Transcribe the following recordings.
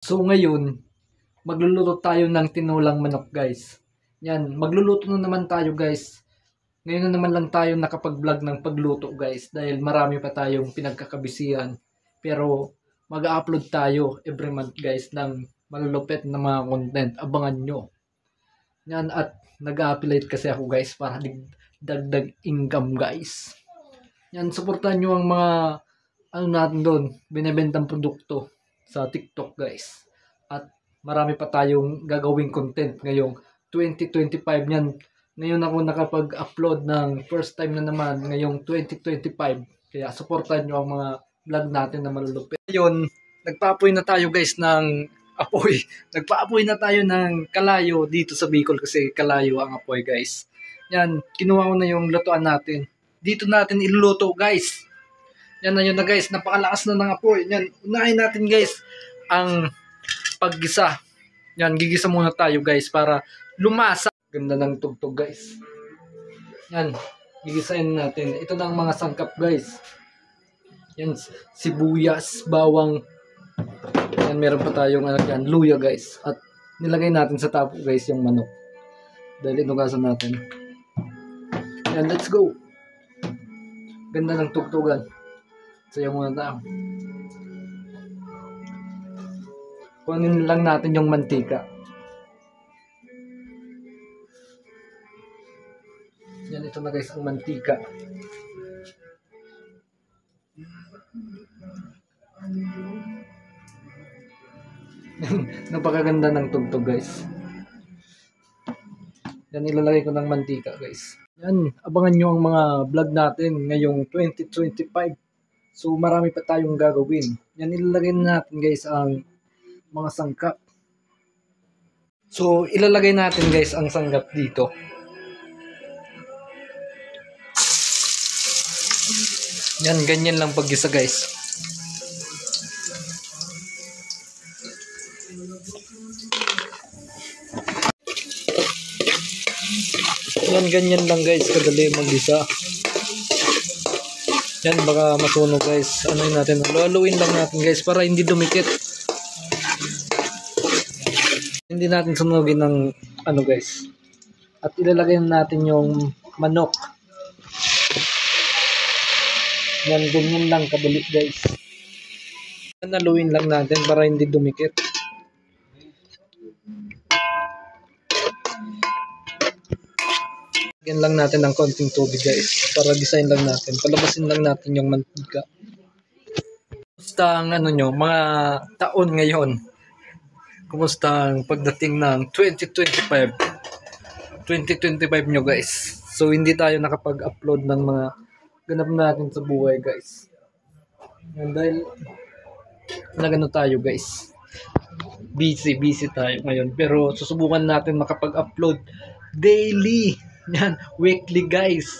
So ngayon, magluluto tayo ng tinulang manok guys. Yan, magluluto na naman tayo guys. Ngayon na naman lang tayo nakapag-vlog ng pagluto guys dahil marami pa tayong pinagkakabisihan. Pero mag-upload tayo every month guys ng malulupit na mga content. Abangan nyo. Yan at nag-affiliate kasi ako guys para dagdag income guys. Yan, supportan nyo ang mga ano natin doon, binibentang produkto sa TikTok guys. At marami pa tayong gagawing content ngayong 2025 yan. Ngayon ako nakapag-upload ng first time na naman ngayong 2025. Kaya supportan nyo ang mga vlog natin na malulupit. Ngayon, nagpa-apoy na tayo guys ng apoy. Nagpa-apoy na tayo ng kalayo dito sa Bicol kasi kalayo ang apoy guys. Yan, kinuha ko na yung lutuan natin. Dito natin iluluto guys. Yan na yun na guys, napakalakas na ng apoy. Yan, unahin natin guys ang paggisa. Yan, gigisa muna tayo guys para lumasa. Ganda ng tugtog guys. Yan, gigisain natin. Ito na ang mga sangkap guys. Yan, sibuyas, bawang. Yan, meron pa tayong yan, luya guys. At nilagay natin sa tapo guys yung manok. Dahil inugasan natin. Yan, let's go. Ganda ng tugtugan. Sayo muna tayo. Kunin lang natin yung mantika. Yan, ito na guys ang mantika. Napakaganda ng tugtog guys. Yan, ilalagay ko ng mantika guys. Yan, abangan nyo ang mga vlog natin ngayong 2025. So marami pa tayong gagawin. Yan, ilalagay natin guys ang mga sangkap. So ilalagay natin guys ang sangkap dito. Yan, ganyan lang paggisa guys. Yan, ganyan lang guys, kadali maggisa. Yan, baka masunog guys. Ano yun natin? Haluin lang natin guys para hindi dumikit. Hindi natin sunugin ng ano guys. At ilalagay natin yung manok. Yan, ganyan lang kadali guys. Yan, haluin lang natin para hindi dumikit. Lagyan lang natin ng konting tubig guys para design lang natin. Palabasin lang natin yung mantika. Kumusta ang ano nyo, mga taon ngayon? Kumusta ang pagdating ng 2025 nyo guys? So hindi tayo nakapag-upload ng mga ganap natin sa buhay guys. And dahil nagano tayo guys. Busy tayo ngayon. Pero susubukan natin makapag-upload daily. Yan, weekly guys.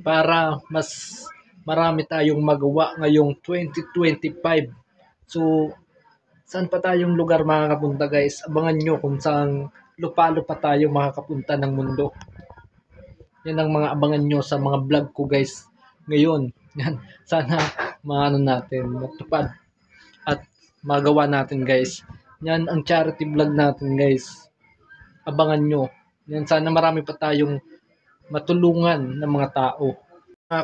Para mas marami tayong magawa ngayong 2025. So, saan pa tayong lugar makakapunta guys? Abangan nyo kung saan lupa-lupa tayo makakapunta ng mundo. Yan ang mga abangan nyo sa mga vlog ko guys. Ngayon, yan, sana maano natin, matupad at magawa natin guys. Yan ang charity vlog natin guys. Abangan nyo. Yan, sana marami pa tayong matulungan ng mga tao.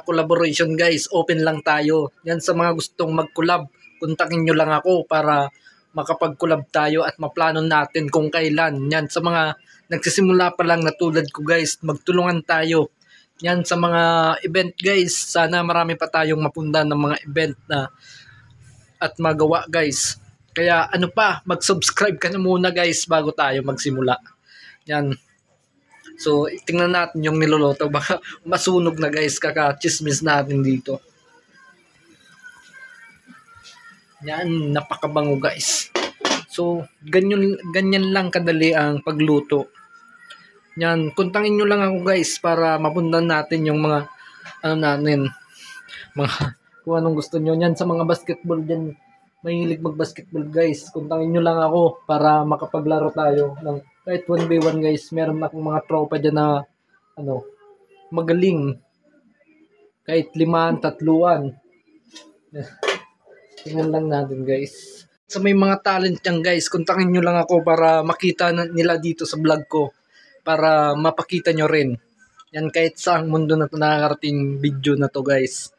Collaboration guys, open lang tayo. Yan, sa mga gustong mag-collab, kontakin nyo lang ako para makapag-collab tayo at maplano natin kung kailan. Yan, sa mga nagsisimula pa lang na tulad ko guys, magtulungan tayo. Yan, sa mga event guys, sana marami pa tayong mapunta ng mga event na at magawa guys. Kaya ano pa, mag-subscribe ka na muna guys bago tayo magsimula. Yan. So, tingnan natin yung niluluto. Baka masunog na guys, kaka-chismis natin dito. Yan, napakabango guys. So, ganyan lang kadali ang pagluto. Yan, kuntangin nyo lang ako guys para mapundan natin yung mga ano natin, mga kung anong gusto nyo. Yan, sa mga basketball dyan, mahilig mag-basketball guys. Kuntangin nyo lang ako para makapaglaro tayo ng kahit 1v1 guys. Meron akong mga tropa dyan na ano, magaling. Kahit 5, 3. Tingnan lang natin guys. Sa may mga talent yan guys, kontakin nyo lang ako para makita nila dito sa vlog ko. Para mapakita nyo rin. Yan kahit saang mundo na ito nakakarating video na to guys.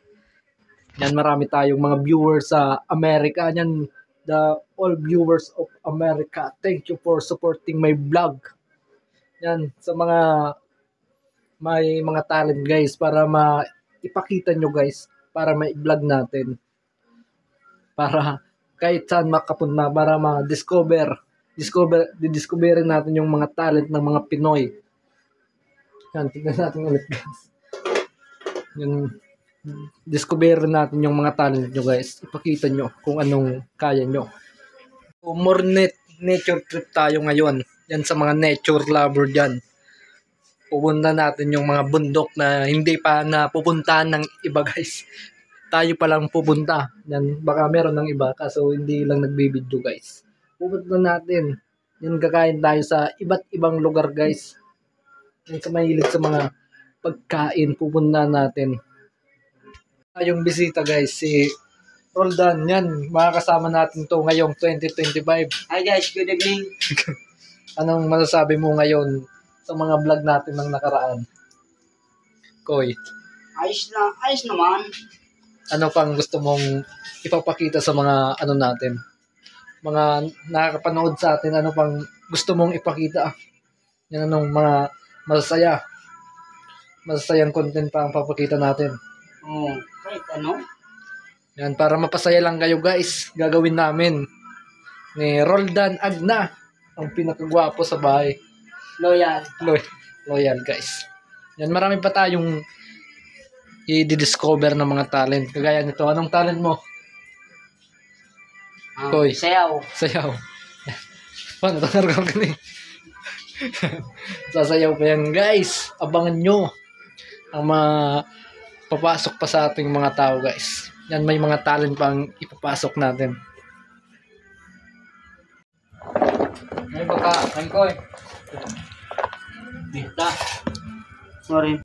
Yan marami tayong mga viewers sa Amerika. Yan the all viewers of America. Thank you for supporting my vlog. Yan sa mga may mga talent guys para ipakita nyo guys para ma-vlog natin. Para kahit saan makapunta para discoverin natin yung mga talent ng mga Pinoy. Yan, tignan natin ulit guys. Yung discoverin natin yung mga talent nyo guys. Ipakita nyo kung anong kaya nyo. So, more nature trip tayo ngayon. Yan sa mga nature lover dyan. Pupunta natin yung mga bundok na hindi pa napupuntahan ng iba guys. Tayo pa lang pupunta. Yan, baka meron ng iba kaso hindi lang nagbibideo guys. Pupunta natin. Yan, kakain tayo sa iba't ibang lugar guys. Yan, sa mahilig sa mga pagkain pupunta natin. Yung bisita guys, si Roldan. Yan, makakasama natin to ngayong 2025. Hi guys, good evening. Anong masasabi mo ngayon sa mga vlog natin ng nakaraan? Koy, Ayos naman. ano pang gusto mong ipapakita sa mga ano natin? Mga nakakapanood sa atin, ano pang gusto mong ipakita? Yan anong mga masasayang content pa ang papakita natin. Oh, kahit ano. Yan, para mapasaya lang kayo guys, gagawin namin ni Roldan Agna, ang pinakagwapo sa bahay. Loyal. Loyal guys. Yan, marami pa tayong i-discover ng mga talent. Kagaya nito, anong talent mo? Koy. Sayaw. Sayaw. Paano, tangar ka ni? Sasayaw pa yan guys. Abangan nyo ang papasok pa sa ating mga tao guys. Yan, may mga talent pang ipapasok natin. May baka, ang koy. Dita. Sorry.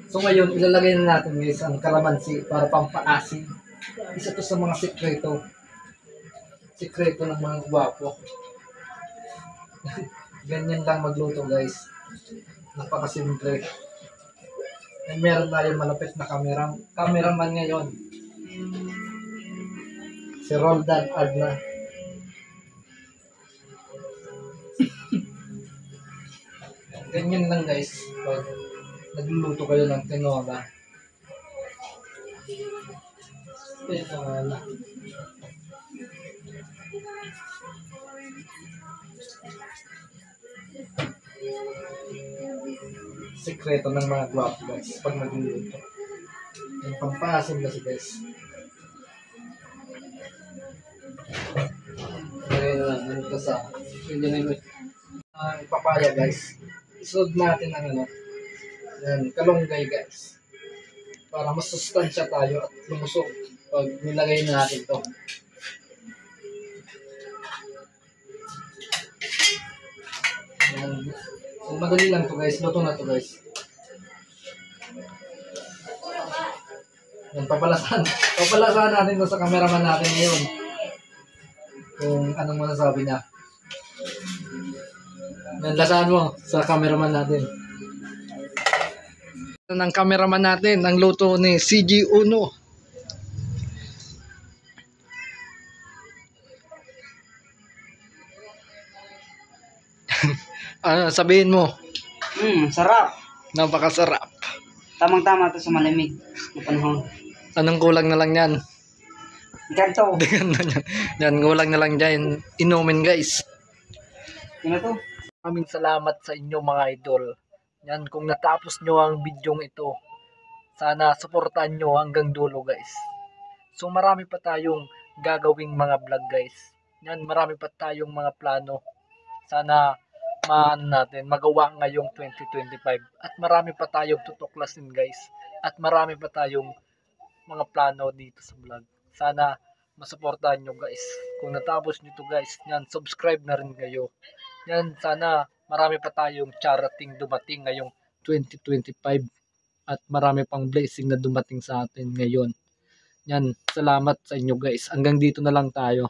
So ngayon, ilalagay na natin guys ang kalamansi para pampaasim. Isa to sa mga sikreto. Sikreto ng mga gwapo. Ganyan lang magluto guys. Napakasimple. May meron tayong malapit na cameraman ngayon. Si Roldan Agna. Ganyan lang guys. Pag nagluluto kayo ng tinola. Tinola. Sikreto ng mga gwapo guys pag nagluluto. Yung pampasim kasi guys. Ngayon na lang, ito sa ipapaya guys. Isunod natin ang yan, kalunggay guys. Para mas sustansya tayo at lumusog pag nilagay natin ito. Yan. So, madali lang to guys. Luto na to guys. Yan, papalasan natin to sa cameraman natin ngayon. Kung anong masasabi niya. Yan, lasahan mo sa cameraman natin. Ng cameraman natin, ang luto ni CG Uno. Ano, sabihin mo? Sarap. Napakasarap. Tamang-tama to sa malamig na panahon. Anong kulang na lang yan? Ganto. Yan, kulang na lang dyan. Inumin guys. Ano to? Maraming salamat sa inyo mga idol. Yan, kung natapos nyo ang bidyong ito, sana suportahan nyo hanggang dulo guys. So marami pa tayong gagawing mga vlog guys. Yan, marami pa tayong mga plano. Sana magawa ngayong 2025. At marami pa tayong tutuklasin guys. At marami pa tayong mga plano dito sa vlog. Sana masuportahan nyo guys. Kung natapos nyo to guys, yan, subscribe na rin kayo. Yan, sana marami pa tayong charating dumating ngayong 2025. At marami pang blessing na dumating sa atin ngayon. Yan, salamat sa inyo guys. Hanggang dito na lang tayo.